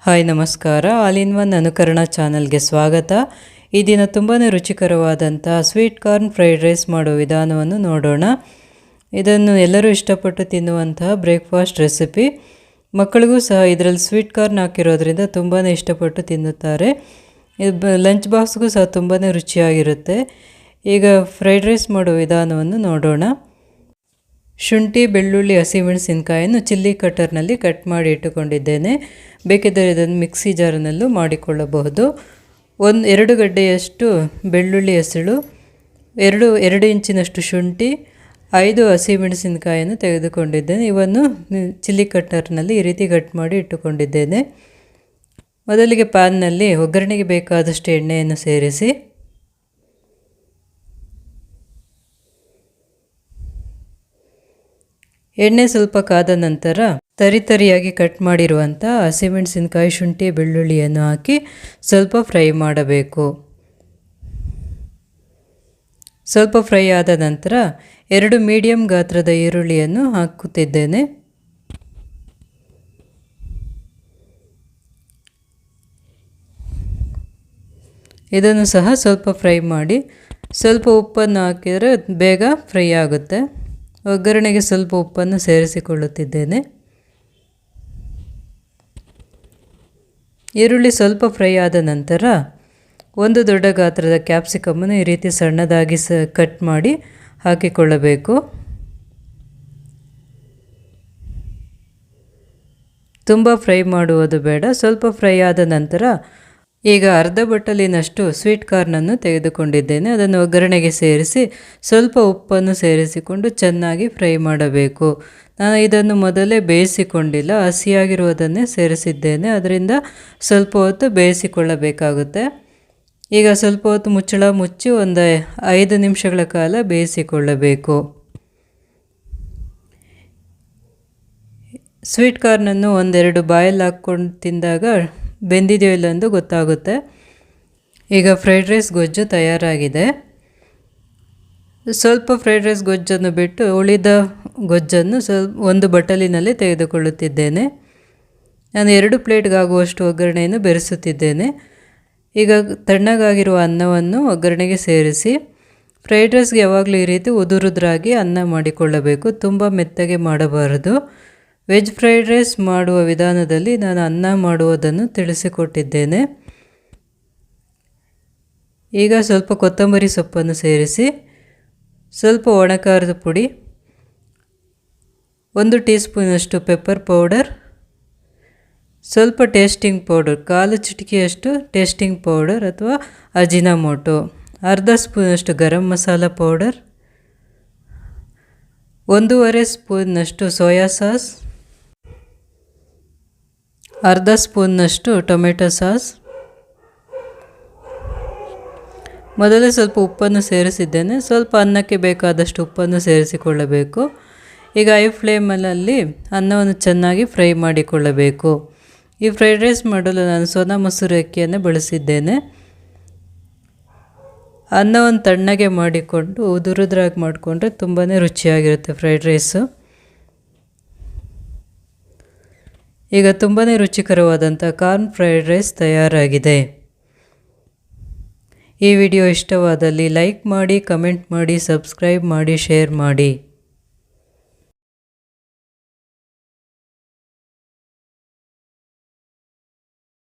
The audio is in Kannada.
ಹಾಯ್ ನಮಸ್ಕಾರ, ಆಲ್ ಇನ್ ಒನ್ ಅನುಕರಣ ಚಾನಲ್ಗೆ ಸ್ವಾಗತ. ಈ ದಿನ ತುಂಬಾ ರುಚಿಕರವಾದಂಥ ಸ್ವೀಟ್ ಕಾರ್ನ್ ಫ್ರೈಡ್ ರೈಸ್ ಮಾಡೋ ವಿಧಾನವನ್ನು ನೋಡೋಣ. ಇದನ್ನು ಎಲ್ಲರೂ ಇಷ್ಟಪಟ್ಟು ತಿನ್ನುವಂತಹ ಬ್ರೇಕ್ಫಾಸ್ಟ್ ರೆಸಿಪಿ. ಮಕ್ಕಳಿಗೂ ಸಹ ಇದರಲ್ಲಿ ಸ್ವೀಟ್ ಕಾರ್ನ್ ಹಾಕಿರೋದ್ರಿಂದ ತುಂಬಾ ಇಷ್ಟಪಟ್ಟು ತಿನ್ನುತ್ತಾರೆ. ಇದು ಲಂಚ್ ಬಾಕ್ಸ್ಗೂ ಸಹ ತುಂಬಾ ರುಚಿಯಾಗಿರುತ್ತೆ. ಈಗ ಫ್ರೈಡ್ ರೈಸ್ ಮಾಡೋ ವಿಧಾನವನ್ನು ನೋಡೋಣ. ಶುಂಠಿ, ಬೆಳ್ಳುಳ್ಳಿ, ಹಸಿಮೆಣಸಿನಕಾಯನ್ನು ಚಿಲ್ಲಿ ಕಟರ್ನಲ್ಲಿ ಕಟ್ ಮಾಡಿ ಇಟ್ಟುಕೊಂಡಿದ್ದೇನೆ. ಬೇಕಿದ್ದರೆ ಇದನ್ನು ಮಿಕ್ಸಿ ಜಾರ್ನಲ್ಲೂ ಮಾಡಿಕೊಳ್ಳಬಹುದು. 2 ಗಡ್ಡೆಯಷ್ಟು ಬೆಳ್ಳುಳ್ಳಿ ಹೆಸಳು, 2 ಇಂಚಿನಷ್ಟು ಶುಂಠಿ, 5 ಹಸಿಮೆಣಸಿನಕಾಯನ್ನು ತೆಗೆದುಕೊಂಡಿದ್ದೇನೆ. ಇವನ್ನು ಚಿಲ್ಲಿ ಕಟರ್ನಲ್ಲಿ ಈ ರೀತಿ ಕಟ್ ಮಾಡಿ ಇಟ್ಟುಕೊಂಡಿದ್ದೇನೆ. ಮೊದಲಿಗೆ ಪ್ಯಾನ್ನಲ್ಲಿ ಒಗ್ಗರಣೆಗೆ ಬೇಕಾದಷ್ಟು ಎಣ್ಣೆಯನ್ನು ಸೇರಿಸಿ ಎಣ್ಣೆ ಸ್ವಲ್ಪ ಕಾದ ನಂತರ ತರಿಯಾಗಿ ಕಟ್ ಮಾಡಿರುವಂಥ ಹಸಿಮೆಣಸಿನಕಾಯಿ, ಶುಂಠಿ, ಬೆಳ್ಳುಳ್ಳಿಯನ್ನು ಹಾಕಿ ಸ್ವಲ್ಪ ಫ್ರೈ ಮಾಡಬೇಕು. ಸ್ವಲ್ಪ ಫ್ರೈ ಆದ ನಂತರ 2 ಮೀಡಿಯಂ ಗಾತ್ರದ ಈರುಳ್ಳಿಯನ್ನು ಹಾಕುತ್ತಿದ್ದೇನೆ. ಇದನ್ನು ಸಹ ಸ್ವಲ್ಪ ಫ್ರೈ ಮಾಡಿ ಸ್ವಲ್ಪ ಉಪ್ಪನ್ನು ಹಾಕಿದರೆ ಬೇಗ ಫ್ರೈ ಆಗುತ್ತೆ. ಒಗ್ಗರಣೆಗೆ ಸ್ವಲ್ಪ ಉಪ್ಪನ್ನು ಸೇರಿಸಿಕೊಳ್ಳುತ್ತಿದ್ದೇನೆ. ಈರುಳ್ಳಿ ಸ್ವಲ್ಪ ಫ್ರೈ ಆದ ನಂತರ 1 ದೊಡ್ಡ ಗಾತ್ರದ ಕ್ಯಾಪ್ಸಿಕಮ್ಮನ್ನು ಈ ರೀತಿ ಸಣ್ಣದಾಗಿ ಕಟ್ ಮಾಡಿ ಹಾಕಿಕೊಳ್ಳಬೇಕು. ತುಂಬ ಫ್ರೈ ಮಾಡುವುದು ಬೇಡ. ಸ್ವಲ್ಪ ಫ್ರೈ ಆದ ನಂತರ ಈಗ ಅರ್ಧ ಬಟ್ಟಲಿನಷ್ಟು ಸ್ವೀಟ್ ಕಾರ್ನನ್ನು ತೆಗೆದುಕೊಂಡಿದ್ದೇನೆ. ಅದನ್ನು ಒಗ್ಗರಣೆಗೆ ಸೇರಿಸಿ ಸ್ವಲ್ಪ ಉಪ್ಪನ್ನು ಸೇರಿಸಿಕೊಂಡು ಚೆನ್ನಾಗಿ ಫ್ರೈ ಮಾಡಬೇಕು. ನಾನು ಇದನ್ನು ಮೊದಲೇ ಬೇಯಿಸಿಕೊಂಡಿಲ್ಲ, ಹಸಿಯಾಗಿರುವುದನ್ನೇ ಸೇರಿಸಿದ್ದೇನೆ. ಅದರಿಂದ ಸ್ವಲ್ಪ ಹೊತ್ತು ಬೇಯಿಸಿಕೊಳ್ಳಬೇಕಾಗುತ್ತೆ. ಈಗ ಸ್ವಲ್ಪ ಹೊತ್ತು ಮುಚ್ಚಳ ಮುಚ್ಚಿ ಒಂದು 5 ನಿಮಿಷಗಳ ಕಾಲ ಬೇಯಿಸಿಕೊಳ್ಳಬೇಕು. ಸ್ವೀಟ್ ಕಾರ್ನನ್ನು 1-2 ಬಾಯಲ್ಲಿ ಹಾಕ್ಕೊಂಡು ತಿಂದಾಗ ಬೆಂದಿದೆಯೋ ಇಲ್ಲ ಎಂದು ಗೊತ್ತಾಗುತ್ತೆ. ಈಗ ಫ್ರೈಡ್ ರೈಸ್ ಗೊಜ್ಜು ತಯಾರಾಗಿದೆ. ಸ್ವಲ್ಪ ಫ್ರೈಡ್ ರೈಸ್ ಗೊಜ್ಜನ್ನು ಬಿಟ್ಟು ಉಳಿದ ಗೊಜ್ಜನ್ನು ಒಂದು ಬಟ್ಟಲಿನಲ್ಲಿ ತೆಗೆದುಕೊಳ್ಳುತ್ತಿದ್ದೇನೆ. ನಾನು 2 ಪ್ಲೇಟ್ಗಾಗುವಷ್ಟು ಒಗ್ಗರಣೆಯನ್ನು ಬೆರೆಸುತ್ತಿದ್ದೇನೆ. ಈಗ ತಣ್ಣಗಾಗಿರುವ ಅನ್ನವನ್ನು ಒಗ್ಗರಣೆಗೆ ಸೇರಿಸಿ ಫ್ರೈಡ್ ರೈಸ್ಗೆ ಯಾವಾಗಲೂ ಈ ರೀತಿ ಉದುರುದ್ರಾಗಿ ಅನ್ನ ಮಾಡಿಕೊಳ್ಳಬೇಕು. ತುಂಬ ಮೆತ್ತಗೆ ಮಾಡಬಾರದು. ವೆಜ್ ಫ್ರೈಡ್ ರೈಸ್ ಮಾಡುವ ವಿಧಾನದಲ್ಲಿ ನಾನು ಅನ್ನ ಮಾಡುವುದನ್ನು ತಿಳಿಸಿಕೊಟ್ಟಿದ್ದೇನೆ. ಈಗ ಸ್ವಲ್ಪ ಕೊತ್ತಂಬರಿ ಸೊಪ್ಪನ್ನು ಸೇರಿಸಿ ಸ್ವಲ್ಪ ಒಣಖಾರದ ಪುಡಿ, 1 ಟೀ ಸ್ಪೂನಷ್ಟು ಪೆಪ್ಪರ್ ಪೌಡರ್, ಸ್ವಲ್ಪ ಟೇಸ್ಟಿಂಗ್ ಪೌಡರ್, 1/4 ಚಿಟಿಕೆಯಷ್ಟು ಟೇಸ್ಟಿಂಗ್ ಪೌಡರ್ ಅಥವಾ ಅಜಿನಮೋಟೊ, ಅರ್ಧ ಸ್ಪೂನಷ್ಟು garam masala powder, 1.5 ಸ್ಪೂನ್ನಷ್ಟು soya sauce, ಅರ್ಧ ಸ್ಪೂನ್ನಷ್ಟು ಟೊಮೆಟೊ ಸಾಸ್. ಮೊದಲೇ ಸ್ವಲ್ಪ ಉಪ್ಪನ್ನು ಸೇರಿಸಿದ್ದೇನೆ. ಸ್ವಲ್ಪ ಅನ್ನಕ್ಕೆ ಬೇಕಾದಷ್ಟು ಉಪ್ಪನ್ನು ಸೇರಿಸಿಕೊಳ್ಳಬೇಕು. ಈಗ ಹೈ ಫ್ಲೇಮಲ್ಲಿ ಅನ್ನವನ್ನು ಚೆನ್ನಾಗಿ ಫ್ರೈ ಮಾಡಿಕೊಳ್ಳಬೇಕು. ಈ ಫ್ರೈಡ್ ರೈಸ್ ಮಾಡಲು ನಾನು ಸೋನಾ ಮಸೂರಿ ಅಕ್ಕಿಯನ್ನು ಬಳಸಿದ್ದೇನೆ. ಅನ್ನವನ್ನು ತಣ್ಣಗೆ ಮಾಡಿಕೊಂಡು ಉದುರುದ್ರಾಗಿ ಮಾಡಿಕೊಂಡ್ರೆ ತುಂಬಾ ರುಚಿಯಾಗಿರುತ್ತೆ ಫ್ರೈಡ್ ರೈಸು. ಈಗ ತುಂಬಾ ರುಚಿಕರವಾದಂಥ ಕಾರ್ನ್ ಫ್ರೈಡ್ ರೈಸ್ ತಯಾರಾಗಿದೆ. ಈ ವಿಡಿಯೋ ಇಷ್ಟವಾದಲ್ಲಿ ಲೈಕ್ ಮಾಡಿ, ಕಮೆಂಟ್ ಮಾಡಿ, ಸಬ್ಸ್ಕ್ರೈಬ್ ಮಾಡಿ, ಶೇರ್ ಮಾಡಿ.